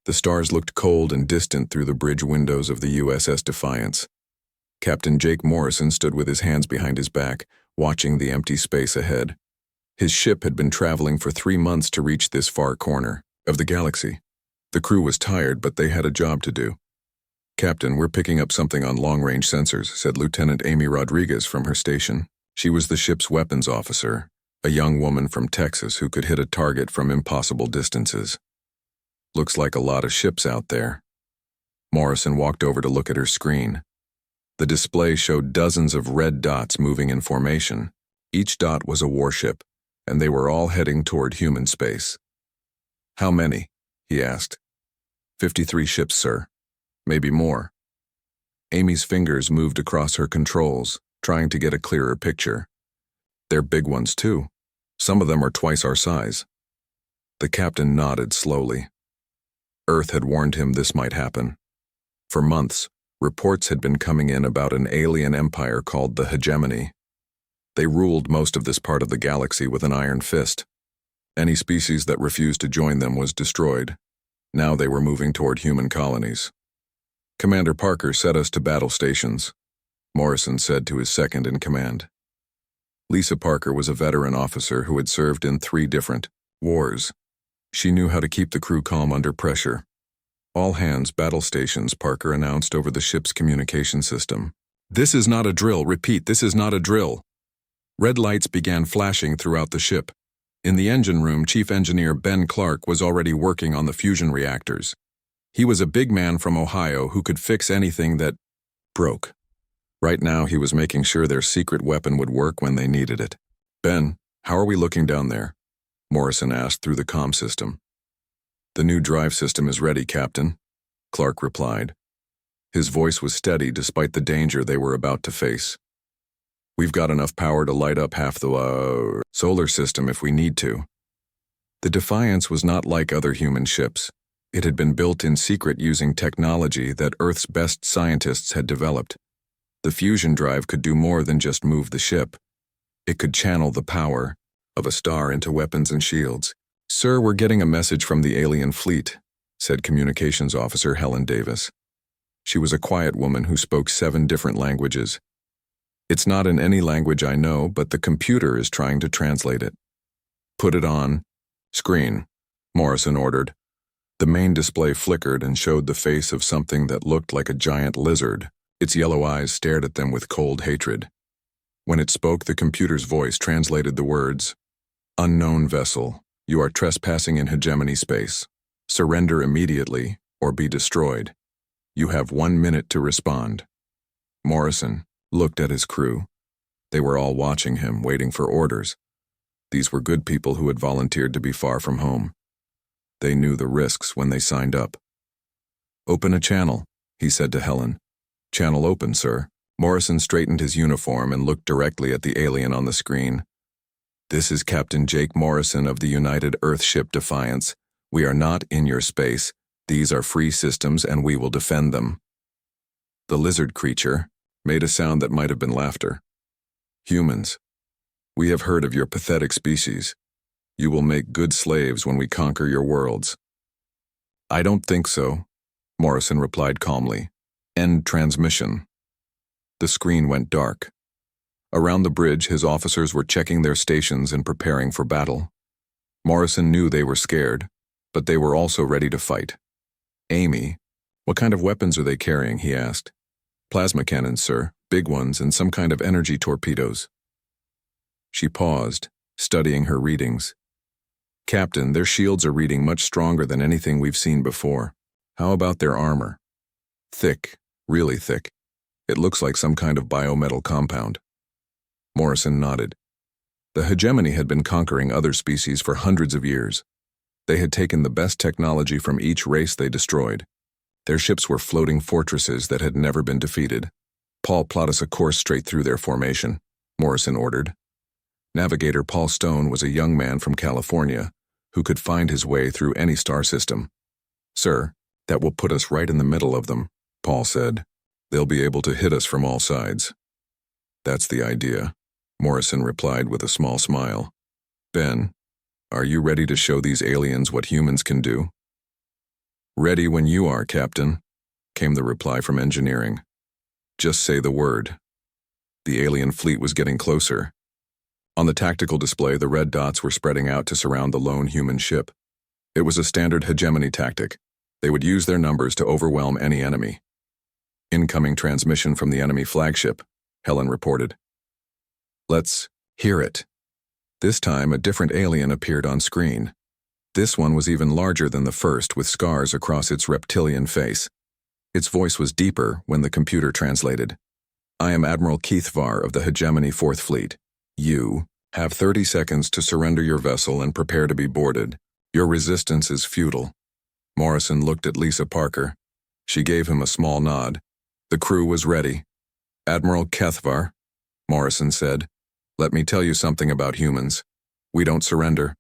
The stars looked cold and distant through the bridge windows of the USS Defiance. Captain Jake Morrison stood with his hands behind his back, watching the empty space ahead. His ship had been traveling for 3 months to reach this far corner of the galaxy. The crew was tired, but they had a job to do. "Captain, we're picking up something on long-range sensors," said Lieutenant Amy Rodriguez from her station. She was the ship's weapons officer, a young woman from Texas who could hit a target from impossible distances. "Looks like a lot of ships out there." Morrison walked over to look at her screen. The display showed dozens of red dots moving in formation. Each dot was a warship, and they were all heading toward human space. "How many?" he asked. 53 ships, sir. Maybe more." Amy's fingers moved across her controls, trying to get a clearer picture. "They're big ones, too. Some of them are twice our size." The captain nodded slowly. Earth had warned him this might happen. For months, reports had been coming in about an alien empire called the Hegemony. They ruled most of this part of the galaxy with an iron fist. Any species that refused to join them was destroyed. Now they were moving toward human colonies. "Commander Parker set us to battle stations," Morrison said to his second-in-command. Lisa Parker was a veteran officer who had served in 3 different wars. She knew how to keep the crew calm under pressure. "All hands, battle stations," Parker announced over the ship's communication system. "This is not a drill. Repeat, this is not a drill." Red lights began flashing throughout the ship. In the engine room, Chief Engineer Ben Clark was already working on the fusion reactors. He was a big man from Ohio who could fix anything that broke. Right now, he was making sure their secret weapon would work when they needed it. "Ben, how are we looking down there?" Morrison asked through the comm system. "The new drive system is ready, Captain," Clark replied. His voice was steady despite the danger they were about to face. "We've got enough power to light up half the solar system if we need to." The Defiance was not like other human ships. It had been built in secret using technology that Earth's best scientists had developed. The fusion drive could do more than just move the ship. It could channel the power of a star into weapons and shields. "Sir, we're getting a message from the alien fleet," said Communications Officer Helen Davis. She was a quiet woman who spoke 7 different languages. "It's not in any language I know, but the computer is trying to translate it." "Put it on screen," Morrison ordered. The main display flickered and showed the face of something that looked like a giant lizard. Its yellow eyes stared at them with cold hatred. When it spoke, the computer's voice translated the words, "Unknown vessel, you are trespassing in hegemony space. Surrender immediately or be destroyed. You have 1 minute to respond." Morrison looked at his crew. They were all watching him, waiting for orders. These were good people who had volunteered to be far from home. They knew the risks when they signed up. "Open a channel," he said to Helen. "Channel open, sir." Morrison straightened his uniform and looked directly at the alien on the screen. "This is Captain Jake Morrison of the United Earth ship Defiance. We are not in your space. These are free systems and we will defend them." The lizard creature made a sound that might have been laughter. "Humans, we have heard of your pathetic species. You will make good slaves when we conquer your worlds." "I don't think so," Morrison replied calmly. "End transmission." The screen went dark. Around the bridge, his officers were checking their stations and preparing for battle. Morrison knew they were scared, but they were also ready to fight. "Amy, what kind of weapons are they carrying?" he asked. "Plasma cannons, sir, big ones, and some kind of energy torpedoes." She paused, studying her readings. "Captain, their shields are reading much stronger than anything we've seen before. How about their armor?" "Thick, really thick. It looks like some kind of biometal compound." Morrison nodded. The hegemony had been conquering other species for hundreds of years. They had taken the best technology from each race they destroyed. Their ships were floating fortresses that had never been defeated. "Paul, plot us a course straight through their formation," Morrison ordered. Navigator Paul Stone was a young man from California who could find his way through any star system. "Sir, that will put us right in the middle of them," Paul said. "They'll be able to hit us from all sides." "That's the idea," Morrison replied with a small smile. "Ben, are you ready to show these aliens what humans can do?" Ready when you are, Captain, came the reply from engineering. Just say the word. The alien fleet was getting closer. On the tactical display, the red dots were spreading out to surround the lone human ship. It was a standard hegemony tactic. They would use their numbers to overwhelm any enemy. Incoming transmission from the enemy flagship, Helen reported. Let's hear it. This time, a different alien appeared on screen. This one was even larger than the first, with scars across its reptilian face. Its voice was deeper when the computer translated. I am Admiral Keithvar of the Hegemony 4th Fleet. You have 30 seconds to surrender your vessel and prepare to be boarded. Your resistance is futile. Morrison looked at Lisa Parker. She gave him a small nod. The crew was ready. Admiral Keithvar, Morrison said, let me tell you something about humans. We don't surrender.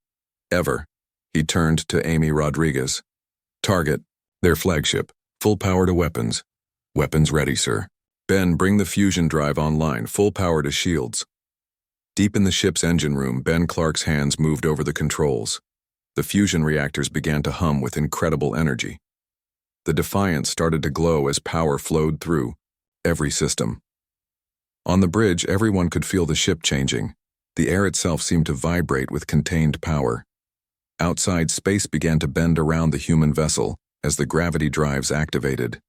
Ever. He turned to Amy Rodriguez. Target, their flagship. Full power to weapons. Weapons ready, sir. Ben, bring the fusion drive online. Full power to shields. Deep in the ship's engine room, Ben Clark's hands moved over the controls. The fusion reactors began to hum with incredible energy. The Defiance started to glow as power flowed through every system. On the bridge, everyone could feel the ship changing. The air itself seemed to vibrate with contained power. Outside, space began to bend around the human vessel as the gravity drives activated.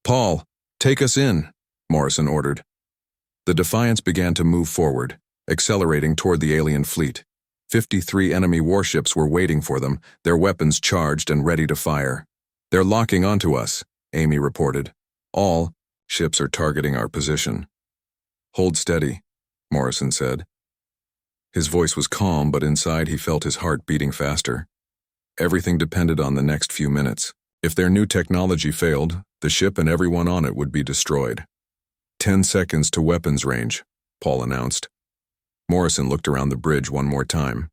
Paul, take us in, Morrison ordered. The Defiance began to move forward, accelerating toward the alien fleet. 53 enemy warships were waiting for them, their weapons charged and ready to fire. They're locking onto us, Amy reported. All ships are targeting our position. Hold steady, Morrison said. His voice was calm, but inside he felt his heart beating faster. Everything depended on the next few minutes. If their new technology failed, the ship and everyone on it would be destroyed. 10 seconds to weapons range, Paul announced. Morrison looked around the bridge one more time.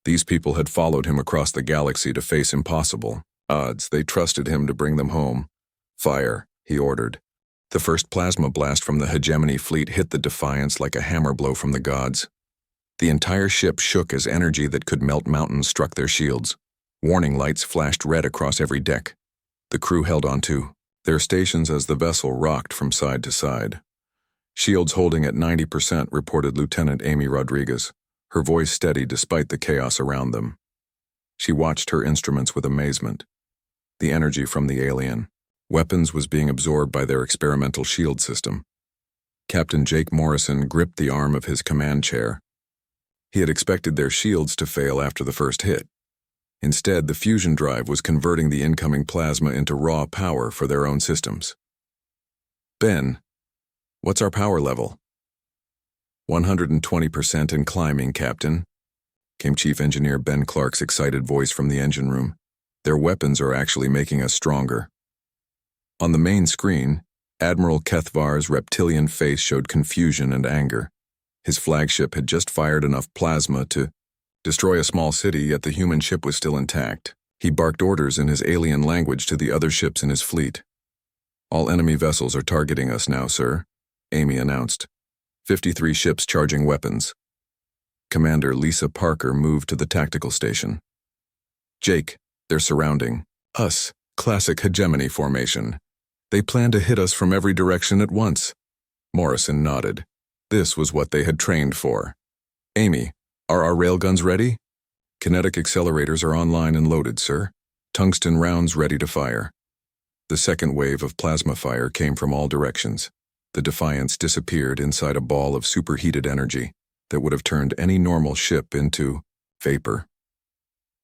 These people had followed him across the galaxy to face impossible odds. They trusted him to bring them home. Fire, he ordered. The first plasma blast from the Hegemony fleet hit the Defiance like a hammer blow from the gods. The entire ship shook as energy that could melt mountains struck their shields. Warning lights flashed red across every deck. The crew held on to their stations as the vessel rocked from side to side. Shields holding at 90%, reported Lieutenant Amy Rodriguez, her voice steady despite the chaos around them. She watched her instruments with amazement. The energy from the alien weapons was being absorbed by their experimental shield system. Captain Jake Morrison gripped the arm of his command chair. He had expected their shields to fail after the first hit. Instead, the fusion drive was converting the incoming plasma into raw power for their own systems. Ben, what's our power level? 120% and climbing, Captain, came Chief Engineer Ben Clark's excited voice from the engine room. Their weapons are actually making us stronger. On the main screen, Admiral Keithvar's reptilian face showed confusion and anger. His flagship had just fired enough plasma to destroy a small city, yet the human ship was still intact. He barked orders in his alien language to the other ships in his fleet. All enemy vessels are targeting us now, sir, Amy announced. 53 ships charging weapons. Commander Lisa Parker moved to the tactical station. Jake, they're surrounding us. Classic hegemony formation. They plan to hit us from every direction at once. Morrison nodded. This was what they had trained for. Amy, are our railguns ready? Kinetic accelerators are online and loaded, sir. Tungsten rounds ready to fire. The second wave of plasma fire came from all directions. The Defiance disappeared inside a ball of superheated energy that would have turned any normal ship into vapor.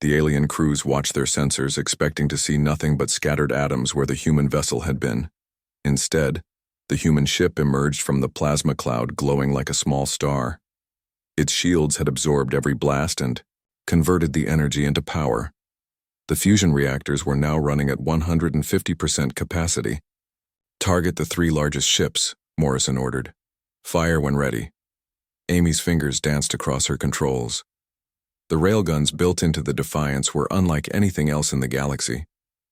The alien crews watched their sensors, expecting to see nothing but scattered atoms where the human vessel had been. Instead, the human ship emerged from the plasma cloud glowing like a small star. Its shields had absorbed every blast and converted the energy into power. The fusion reactors were now running at 150% capacity. Target the 3 largest ships, Morrison ordered. Fire when ready. Amy's fingers danced across her controls. The railguns built into the Defiance were unlike anything else in the galaxy.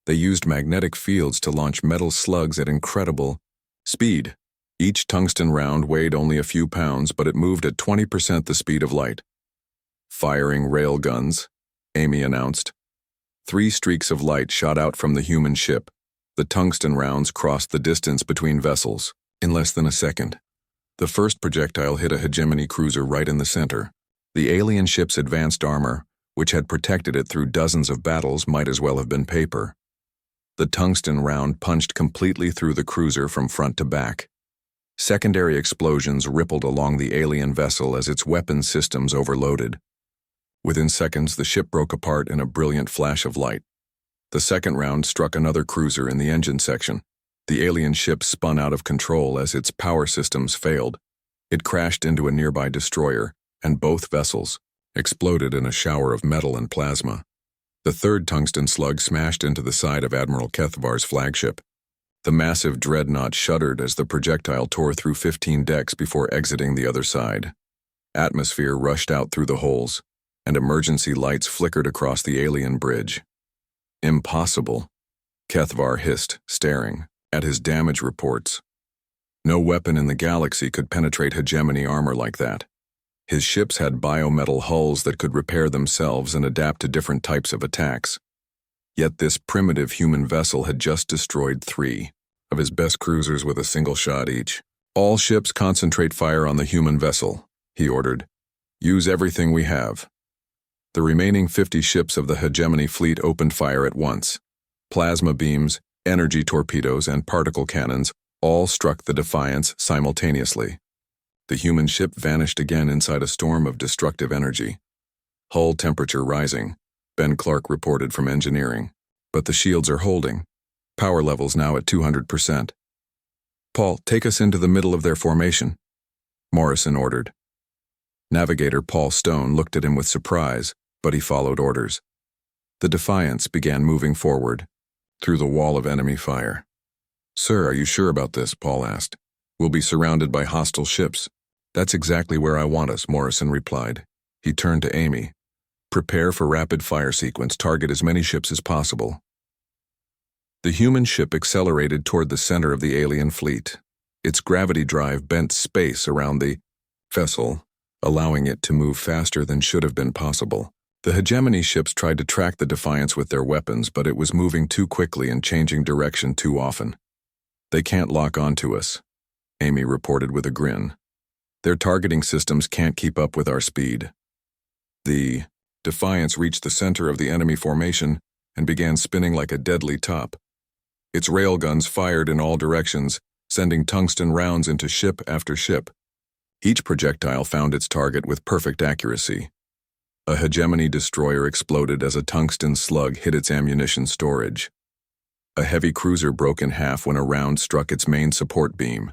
They used magnetic fields to launch metal slugs at incredible speed. Each tungsten round weighed only a few pounds, but it moved at 20% the speed of light. Firing railguns, Amy announced. 3 streaks of light shot out from the human ship. The tungsten rounds crossed the distance between vessels in less than a second. The first projectile hit a hegemony cruiser right in the center. The alien ship's advanced armor, which had protected it through dozens of battles, might as well have been paper. The tungsten round punched completely through the cruiser from front to back. Secondary explosions rippled along the alien vessel as its weapon systems overloaded. Within seconds, the ship broke apart in a brilliant flash of light. The second round struck another cruiser in the engine section. The alien ship spun out of control as its power systems failed. It crashed into a nearby destroyer, and both vessels exploded in a shower of metal and plasma. The third tungsten slug smashed into the side of Admiral Kethvar's flagship. The massive dreadnought shuddered as the projectile tore through 15 decks before exiting the other side. Atmosphere rushed out through the holes, and emergency lights flickered across the alien bridge. Impossible, Kethvar hissed, staring at his damage reports. No weapon in the galaxy could penetrate hegemony armor like that. His ships had biometal hulls that could repair themselves and adapt to different types of attacks. Yet this primitive human vessel had just destroyed 3 of his best cruisers with a single shot each. All ships concentrate fire on the human vessel, he ordered. Use everything we have. The remaining 50 ships of the hegemony fleet opened fire at once. Plasma beams, energy torpedoes, and particle cannons all struck the Defiance simultaneously. The human ship vanished again inside a storm of destructive energy. Hull temperature rising, Ben Clark reported from engineering. But the shields are holding. Power levels now at 200%. Paul, take us into the middle of their formation, Morrison ordered. Navigator Paul Stone looked at him with surprise, but he followed orders. The Defiance began moving forward, through the wall of enemy fire. Sir, are you sure about this? Paul asked. We'll be surrounded by hostile ships. That's exactly where I want us, Morrison replied. He turned to Amy. Prepare for rapid fire sequence. Target as many ships as possible. The human ship accelerated toward the center of the alien fleet. Its gravity drive bent space around the vessel, allowing it to move faster than should have been possible. The hegemony ships tried to track the Defiance with their weapons, but it was moving too quickly and changing direction too often. They can't lock onto us, Amy reported with a grin. Their targeting systems can't keep up with our speed. The Defiance reached the center of the enemy formation and began spinning like a deadly top. Its railguns fired in all directions, sending tungsten rounds into ship after ship. Each projectile found its target with perfect accuracy. A hegemony destroyer exploded as a tungsten slug hit its ammunition storage. A heavy cruiser broke in half when a round struck its main support beam.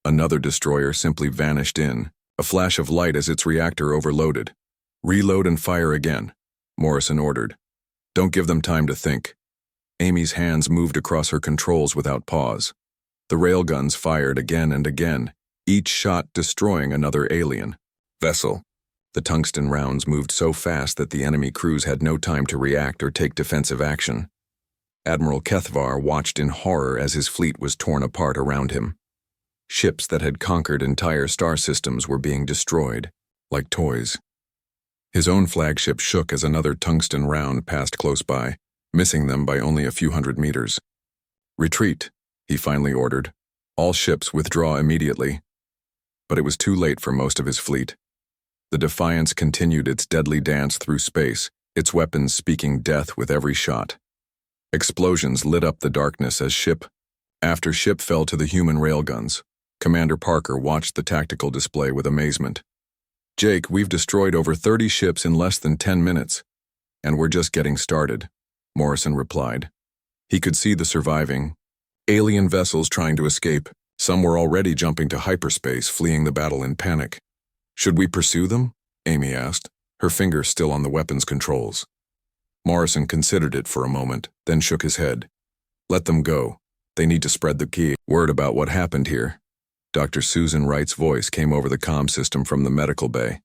Another destroyer simply vanished in, a flash of light as its reactor overloaded. Reload and fire again, Morrison ordered. Don't give them time to think. Amy's hands moved across her controls without pause. The railguns fired again and again, each shot destroying another alien vessel. The tungsten rounds moved so fast that the enemy crews had no time to react or take defensive action. Admiral Kethvar watched in horror as his fleet was torn apart around him. Ships that had conquered entire star systems were being destroyed, like toys. His own flagship shook as another tungsten round passed close by, missing them by only a few hundred meters. Retreat, he finally ordered. All ships withdraw immediately. But it was too late for most of his fleet. The Defiance continued its deadly dance through space, its weapons speaking death with every shot. Explosions lit up the darkness as ship after ship fell to the human railguns. Commander Parker watched the tactical display with amazement. Jake, we've destroyed over 30 ships in less than 10 minutes. And we're just getting started, Morrison replied. He could see the surviving alien vessels trying to escape. Some were already jumping to hyperspace, fleeing the battle in panic. Should we pursue them? Amy asked, her finger still on the weapons controls. Morrison considered it for a moment, then shook his head. Let them go. They need to spread the key word about what happened here. Dr. Susan Wright's voice came over the comm system from the medical bay.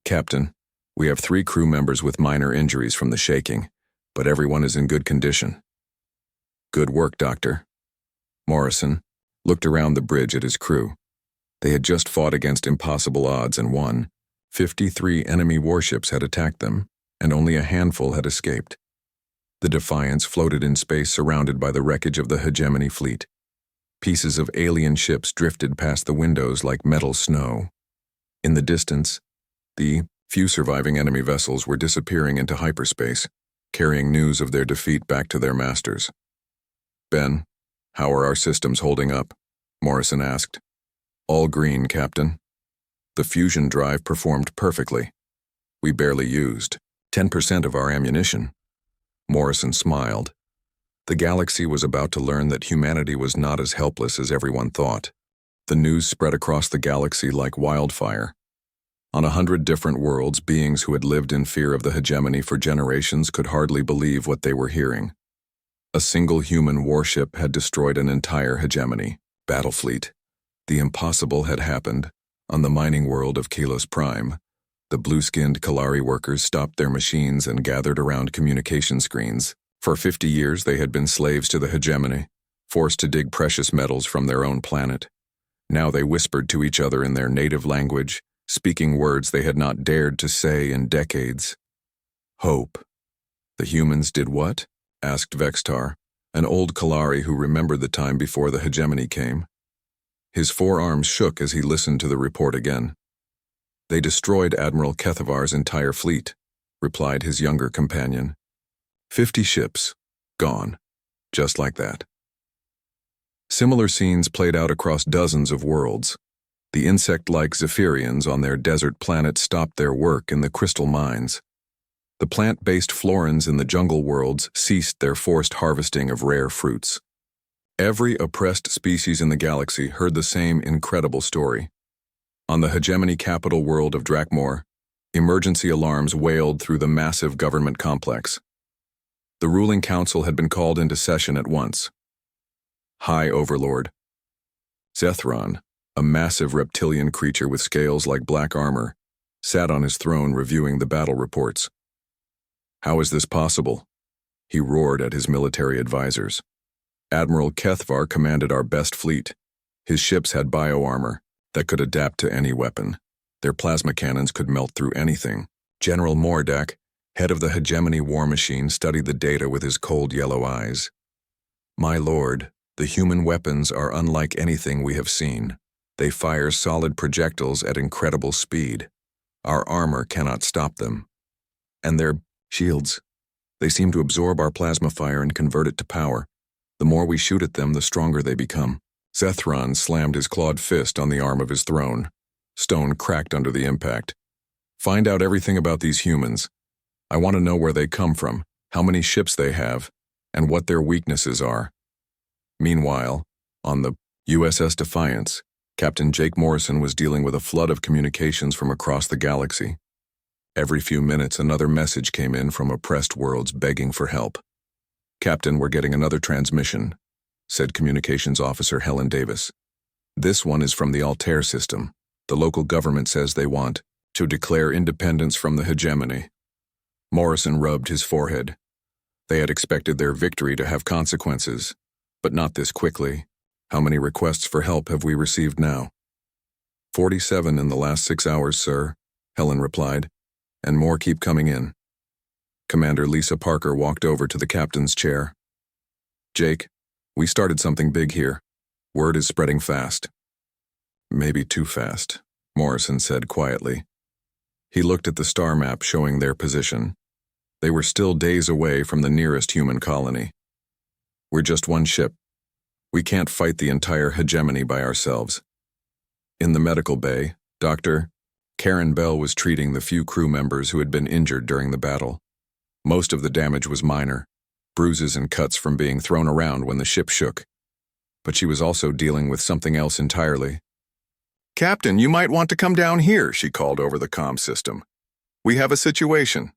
Captain, we have 3 crew members with minor injuries from the shaking, but everyone is in good condition. Good work, Doctor. Morrison looked around the bridge at his crew. They had just fought against impossible odds and won. 53 enemy warships had attacked them, and only a handful had escaped. The Defiance floated in space surrounded by the wreckage of the hegemony fleet. Pieces of alien ships drifted past the windows like metal snow. In the distance, the few surviving enemy vessels were disappearing into hyperspace, carrying news of their defeat back to their masters. "Ben, how are our systems holding up?" Morrison asked. "All green, Captain. The fusion drive performed perfectly. We barely used 10% of our ammunition." Morrison smiled. The galaxy was about to learn that humanity was not as helpless as everyone thought. The news spread across the galaxy like wildfire. On 100 different worlds, beings who had lived in fear of the hegemony for generations could hardly believe what they were hearing. A single human warship had destroyed an entire hegemony battle fleet. The impossible had happened. On the mining world of Kalos Prime, the blue-skinned Kalari workers stopped their machines and gathered around communication screens. For 50 years they had been slaves to the hegemony, forced to dig precious metals from their own planet. Now they whispered to each other in their native language, speaking words they had not dared to say in decades. Hope. The humans did what? Asked Vextar, an old Kalari who remembered the time before the hegemony came. His forearms shook as he listened to the report again. "They destroyed Admiral Kethavar's entire fleet," replied his younger companion. 50 ships, gone, just like that. Similar scenes played out across dozens of worlds. The insect-like Zephyrians on their desert planet stopped their work in the crystal mines. The plant-based Florans in the jungle worlds ceased their forced harvesting of rare fruits. Every oppressed species in the galaxy heard the same incredible story. On the hegemony capital world of Drakmor, emergency alarms wailed through the massive government complex. The ruling council had been called into session at once. High Overlord Zethron, a massive reptilian creature with scales like black armor, sat on his throne reviewing the battle reports. "How is this possible?" he roared at his military advisors. "Admiral Kethavar commanded our best fleet. His ships had bioarmor that could adapt to any weapon. Their plasma cannons could melt through anything." General Mordak, head of the hegemony war machine, studied the data with his cold yellow eyes. "My lord, the human weapons are unlike anything we have seen. They fire solid projectiles at incredible speed. Our armor cannot stop them. And their shields, they seem to absorb our plasma fire and convert it to power. The more we shoot at them, the stronger they become." Zethron slammed his clawed fist on the arm of his throne. Stone cracked under the impact. "Find out everything about these humans. I want to know where they come from, how many ships they have, and what their weaknesses are." Meanwhile, on the USS Defiance, Captain Jake Morrison was dealing with a flood of communications from across the galaxy. Every few minutes, another message came in from oppressed worlds begging for help. "Captain, we're getting another transmission," said Communications Officer Helen Davis. "This one is from the Altair system. The local government says they want to declare independence from the hegemony." Morrison rubbed his forehead. They had expected their victory to have consequences, but not this quickly. "How many requests for help have we received now?" 47 in the last 6 hours, sir," Helen replied, "and more keep coming in." Commander Lisa Parker walked over to the captain's chair. "Jake, we started something big here. Word is spreading fast." "Maybe too fast," Morrison said quietly. He looked at the star map showing their position. They were still days away from the nearest human colony. "We're just one ship. We can't fight the entire hegemony by ourselves." In the medical bay, Dr. Karen Bell was treating the few crew members who had been injured during the battle. Most of the damage was minor, bruises and cuts from being thrown around when the ship shook. But she was also dealing with something else entirely. "Captain, you might want to come down here," she called over the comm system. "We have a situation."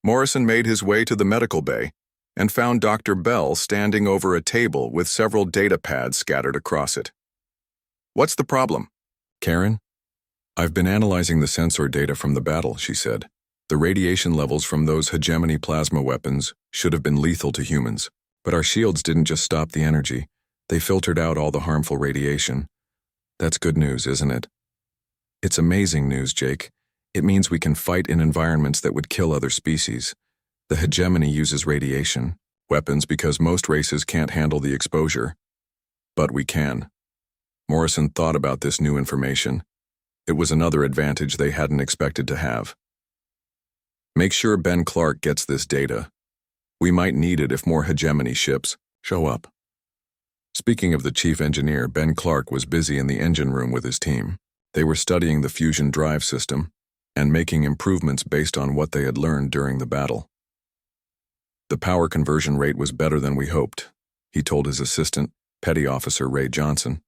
Morrison made his way to the medical bay and found Dr. Bell standing over a table with several data pads scattered across it. "What's the problem?" "Karen, I've been analyzing the sensor data from the battle," she said. "The radiation levels from those hegemony plasma weapons should have been lethal to humans, but our shields didn't just stop the energy. They filtered out all the harmful radiation. That's good news, isn't it?" "It's amazing news, Jake. It means we can fight in environments that would kill other species. The hegemony uses radiation weapons because most races can't handle the exposure. But we can. Morrison thought about this new information. It was another advantage they hadn't expected to have. Make sure Ben Clark gets this data. We might need it if more hegemony ships show up. Speaking of the chief engineer, Ben Clark was busy in the engine room with his team. They were studying the fusion drive system and making improvements based on what they had learned during the battle. The power conversion rate was better than we hoped, he told his assistant, Petty Officer Ray Johnson.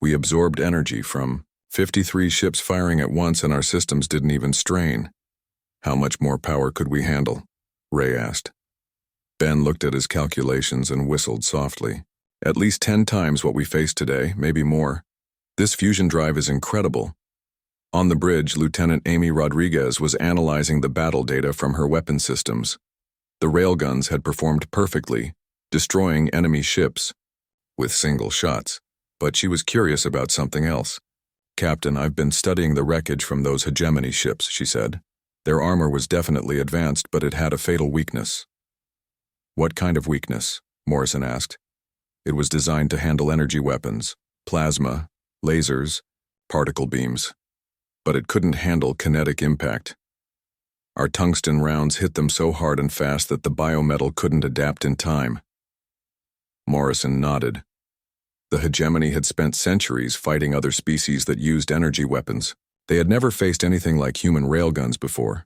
We absorbed energy from 53 ships firing at once and our systems didn't even strain. How much more power could we handle? Ray asked. Ben looked at his calculations and whistled softly. At least 10 times what we faced today, maybe more. This fusion drive is incredible. On the bridge, Lieutenant Amy Rodriguez was analyzing the battle data from her weapon systems. The railguns had performed perfectly, destroying enemy ships with single shots. But she was curious about something else. Captain, I've been studying the wreckage from those hegemony ships, she said. Their armor was definitely advanced, but it had a fatal weakness. What kind of weakness? Morrison asked. It was designed to handle energy weapons, plasma, lasers, particle beams. But it couldn't handle kinetic impact. Our tungsten rounds hit them so hard and fast that the biometal couldn't adapt in time. Morrison nodded. The hegemony had spent centuries fighting other species that used energy weapons. They had never faced anything like human railguns before.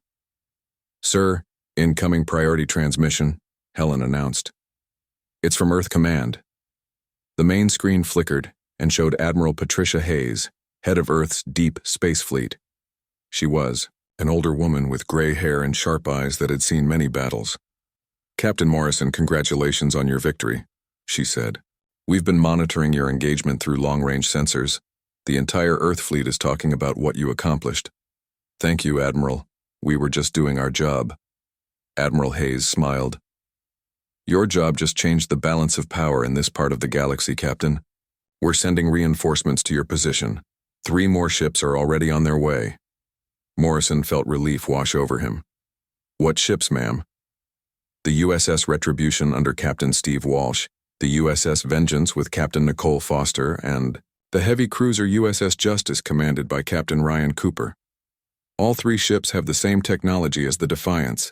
Sir, incoming priority transmission, Helen announced. It's from Earth Command. The main screen flickered and showed Admiral Patricia Hayes, head of Earth's Deep Space Fleet. She was an older woman with gray hair and sharp eyes that had seen many battles. Captain Morrison, congratulations on your victory, she said. We've been monitoring your engagement through long-range sensors. The entire Earth fleet is talking about what you accomplished. Thank you, Admiral. We were just doing our job. Admiral Hayes smiled. Your job just changed the balance of power in this part of the galaxy, Captain. We're sending reinforcements to your position. 3 more ships are already on their way. Morrison felt relief wash over him. What ships, ma'am? The USS Retribution under Captain Steve Walsh, the USS Vengeance with Captain Nicole Foster, and the heavy cruiser USS Justice commanded by Captain Ryan Cooper. All 3 ships have the same technology as the Defiance.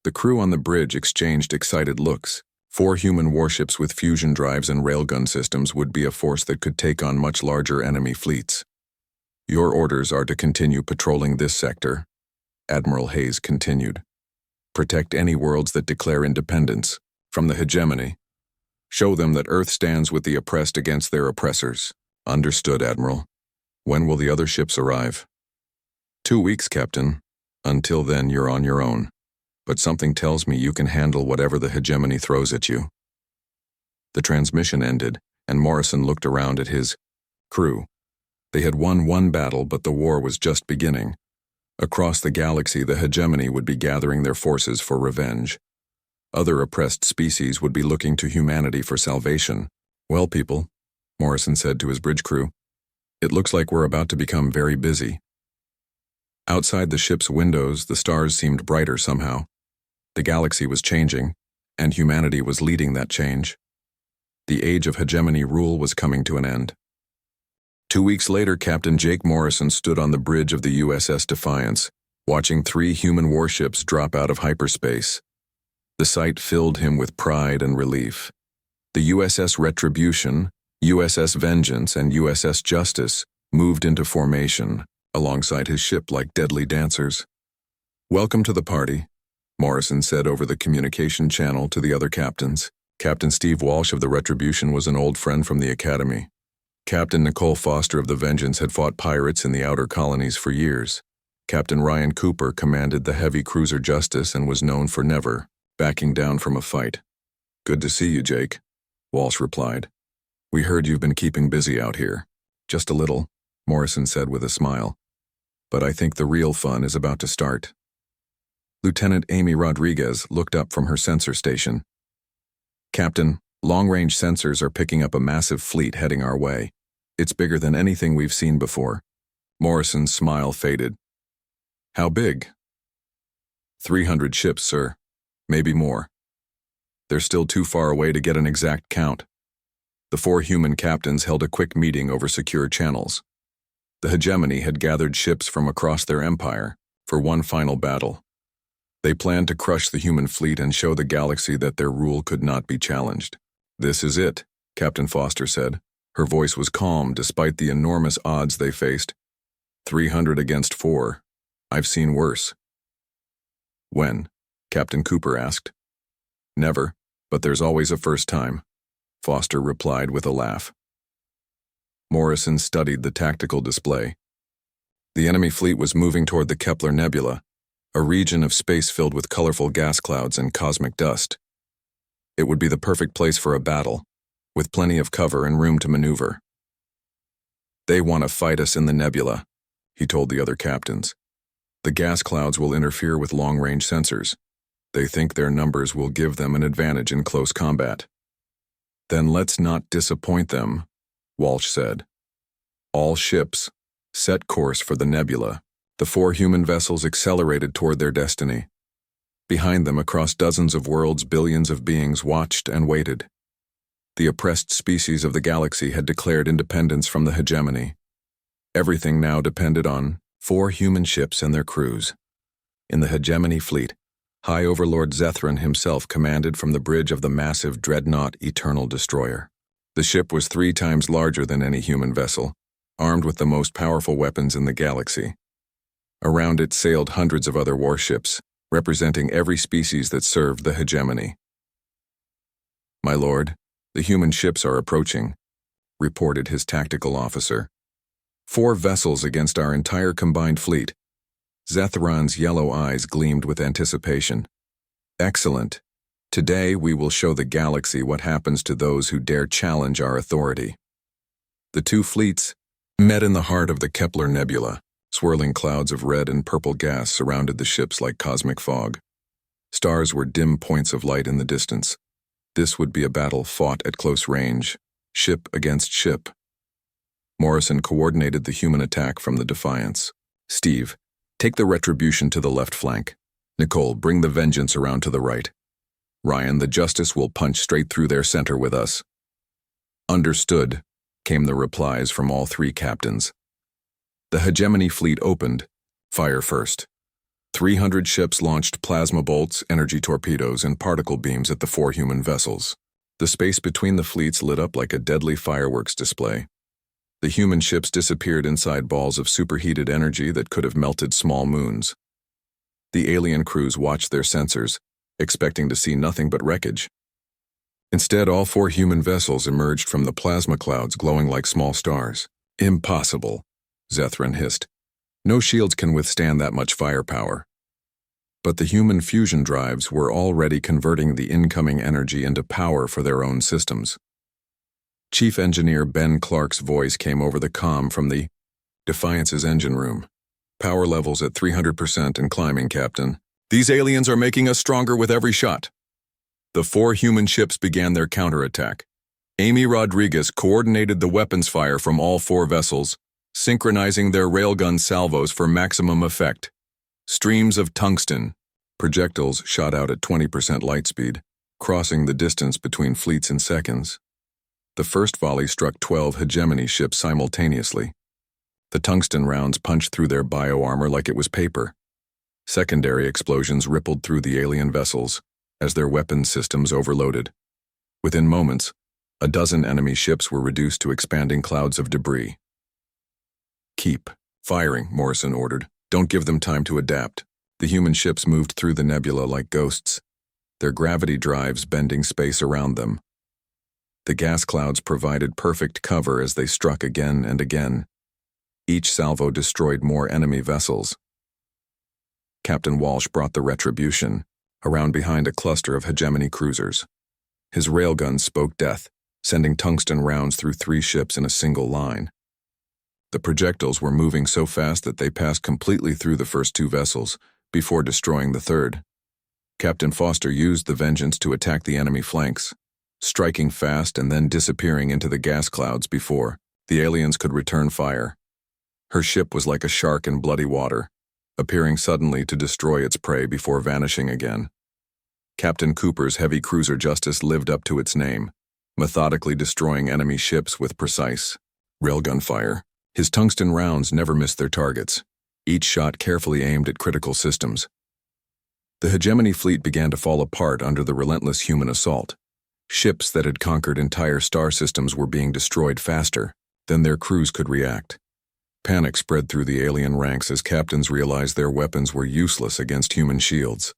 The crew on the bridge exchanged excited looks. 4 human warships with fusion drives and railgun systems would be a force that could take on much larger enemy fleets. Your orders are to continue patrolling this sector, Admiral Hayes continued. Protect any worlds that declare independence from the hegemony. Show them that Earth stands with the oppressed against their oppressors. Understood, Admiral. When will the other ships arrive? 2 weeks, Captain. Until then, you're on your own. But something tells me you can handle whatever the hegemony throws at you. The transmission ended, and Morrison looked around at his crew. They had won 1 battle, but the war was just beginning. Across the galaxy, the hegemony would be gathering their forces for revenge. Other oppressed species would be looking to humanity for salvation. Well, people, Morrison said to his bridge crew, it looks like we're about to become very busy. Outside the ship's windows, the stars seemed brighter somehow. The galaxy was changing, and humanity was leading that change. The age of hegemony rule was coming to an end. 2 weeks later, Captain Jake Morrison stood on the bridge of the USS Defiance, watching 3 human warships drop out of hyperspace. The sight filled him with pride and relief. The USS Retribution, USS Vengeance, and USS Justice moved into formation alongside his ship like deadly dancers. Welcome to the party, Morrison said over the communication channel to the other captains. Captain Steve Walsh of the Retribution was an old friend from the Academy. Captain Nicole Foster of the Vengeance had fought pirates in the outer colonies for years. Captain Ryan Cooper commanded the heavy cruiser Justice and was known for never backing down from a fight. Good to see you, Jake, Walsh replied. We heard you've been keeping busy out here. Just a little, Morrison said with a smile. But I think the real fun is about to start. Lieutenant Amy Rodriguez looked up from her sensor station. Captain, long-range sensors are picking up a massive fleet heading our way. It's bigger than anything we've seen before. Morrison's smile faded. How big? 300 ships, sir, maybe more. They're still too far away to get an exact count. The 4 human captains held a quick meeting over secure channels. The hegemony had gathered ships from across their empire for one final battle. They planned to crush the human fleet and show the galaxy that their rule could not be challenged. "This is it," Captain Foster said. Her voice was calm despite the enormous odds they faced. 300 against 4. I've seen worse. "When?" Captain Cooper asked. "Never, but there's always a first time," Foster replied with a laugh. Morrison studied the tactical display. The enemy fleet was moving toward the Kepler Nebula, a region of space filled with colorful gas clouds and cosmic dust. It would be the perfect place for a battle, with plenty of cover and room to maneuver. "They want to fight us in the nebula," he told the other captains. "The gas clouds will interfere with long-range sensors. They think their numbers will give them an advantage in close combat." "Then let's not disappoint them," Walsh said. All ships set course for the nebula. The 4 human vessels accelerated toward their destiny. Behind them, across dozens of worlds, billions of beings watched and waited. The oppressed species of the galaxy had declared independence from the hegemony. Everything now depended on 4 human ships and their crews. In the hegemony fleet, High Overlord Zethran himself commanded from the bridge of the massive dreadnought Eternal Destroyer. The ship was 3 times larger than any human vessel, armed with the most powerful weapons in the galaxy. Around it sailed hundreds of other warships, representing every species that served the hegemony. "My lord, the human ships are approaching," reported his tactical officer. 4 vessels against our entire combined fleet." Zethran's yellow eyes gleamed with anticipation. "Excellent. Today we will show the galaxy what happens to those who dare challenge our authority." The 2 fleets met in the heart of the Kepler Nebula. Swirling clouds of red and purple gas surrounded the ships like cosmic fog. Stars were dim points of light in the distance. This would be a battle fought at close range, ship against ship. Morrison coordinated the human attack from the Defiance. "Steve, take the Retribution to the left flank. Nicole, bring the Vengeance around to the right. Ryan, the Justice will punch straight through their center with us." "Understood," came the replies from all 3 captains. The hegemony fleet opened. Fire first. 300 ships launched plasma bolts, energy torpedoes, and particle beams at the 4 human vessels. The space between the fleets lit up like a deadly fireworks display. The human ships disappeared inside balls of superheated energy that could have melted small moons. The alien crews watched their sensors, expecting to see nothing but wreckage. Instead, all 4 human vessels emerged from the plasma clouds glowing like small stars. "Impossible," Zethran hissed. "No shields can withstand that much firepower." But the human fusion drives were already converting the incoming energy into power for their own systems. Chief Engineer Ben Clark's voice came over the comm from the Defiance's engine room. "Power levels at 300% and climbing, Captain. These aliens are making us stronger with every shot." The 4 human ships began their counterattack. Amy Rodriguez coordinated the weapons fire from all 4 vessels, synchronizing their railgun salvos for maximum effect. Streams of tungsten. Projectiles shot out at 20% light speed, crossing the distance between fleets in seconds. The first volley struck 12 hegemony ships simultaneously. The tungsten rounds punched through their bioarmor like it was paper. Secondary explosions rippled through the alien vessels as their weapons systems overloaded. Within moments, a dozen enemy ships were reduced to expanding clouds of debris. "Keep firing," Morrison ordered. "Don't give them time to adapt." The human ships moved through the nebula like ghosts, their gravity drives bending space around them. The gas clouds provided perfect cover as they struck again and again. Each salvo destroyed more enemy vessels. Captain Walsh brought the Retribution around behind a cluster of hegemony cruisers. His railguns spoke death, sending tungsten rounds through 3 ships in a single line. The projectiles were moving so fast that they passed completely through the first 2 vessels before destroying the third. Captain Foster used the Vengeance to attack the enemy flanks, striking fast and then disappearing into the gas clouds before the aliens could return fire. Her ship was like a shark in bloody water, appearing suddenly to destroy its prey before vanishing again. Captain Cooper's heavy cruiser Justice lived up to its name, methodically destroying enemy ships with precise railgun fire. His tungsten rounds never missed their targets, each shot carefully aimed at critical systems. The hegemony fleet began to fall apart under the relentless human assault. Ships that had conquered entire star systems were being destroyed faster than their crews could react. Panic spread through the alien ranks as captains realized their weapons were useless against human shields.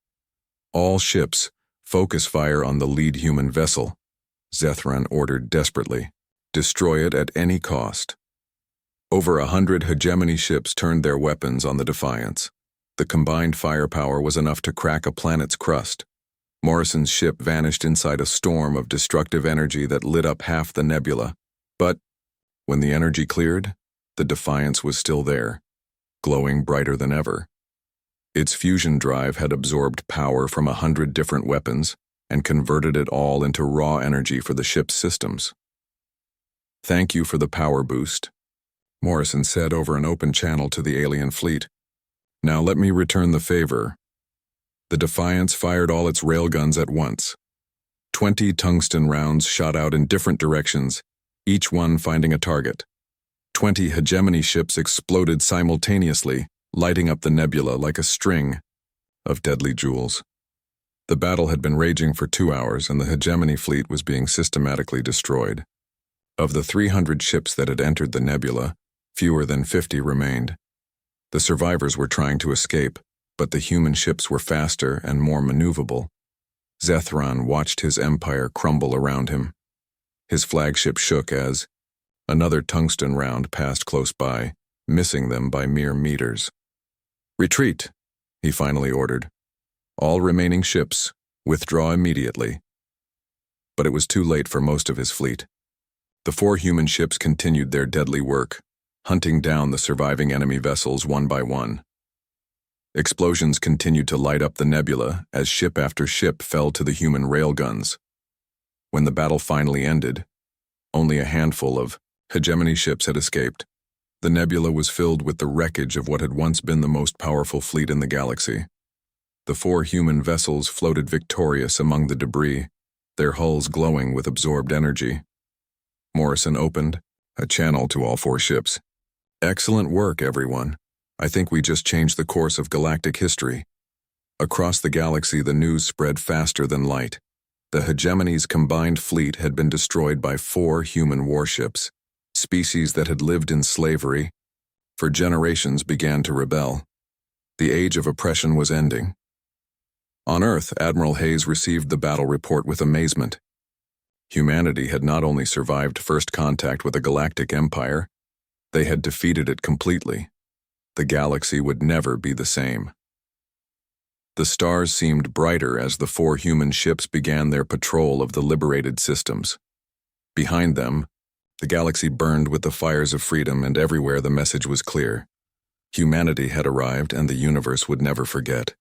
All ships, focus fire on the lead human vessel, Zethran ordered desperately. Destroy it at any cost. Over 100 hegemony ships turned their weapons on the Defiance. The combined firepower was enough to crack a planet's crust. Morrison's ship vanished inside a storm of destructive energy that lit up half the nebula. But when the energy cleared, the Defiance was still there, glowing brighter than ever. Its fusion drive had absorbed power from 100 different weapons and converted it all into raw energy for the ship's systems. "Thank you for the power boost," Morrison said over an open channel to the alien fleet. "Now let me return the favor." The Defiance fired all its railguns at once. 20 tungsten rounds shot out in different directions, each one finding a target. 20 hegemony ships exploded simultaneously, lighting up the nebula like a string of deadly jewels. The battle had been raging for 2 hours, and the hegemony fleet was being systematically destroyed. Of the 300 ships that had entered the nebula, fewer than 50 remained. The survivors were trying to escape, but the human ships were faster and more maneuverable. Zethran watched his empire crumble around him. His flagship shook as another tungsten round passed close by, missing them by mere meters. "Retreat," he finally ordered. "All remaining ships, withdraw immediately." But it was too late for most of his fleet. The 4 human ships continued their deadly work, hunting down the surviving enemy vessels one by one. Explosions continued to light up the nebula as ship after ship fell to the human railguns. When the battle finally ended, only a handful of hegemony ships had escaped. The nebula was filled with the wreckage of what had once been the most powerful fleet in the galaxy. The 4 human vessels floated victorious among the debris, their hulls glowing with absorbed energy. Morrison opened a channel to all 4 ships. "Excellent work, everyone. I think we just changed the course of galactic history." Across the galaxy, the news spread faster than light. The hegemony's combined fleet had been destroyed by 4 human warships. Species that had lived in slavery for generations began to rebel. The age of oppression was ending. On Earth, Admiral Hayes received the battle report with amazement. Humanity had not only survived first contact with a galactic empire, they had defeated it completely. The galaxy would never be the same. The stars seemed brighter as the 4 human ships began their patrol of the liberated systems. Behind them, the galaxy burned with the fires of freedom, and everywhere the message was clear. Humanity had arrived, and the universe would never forget.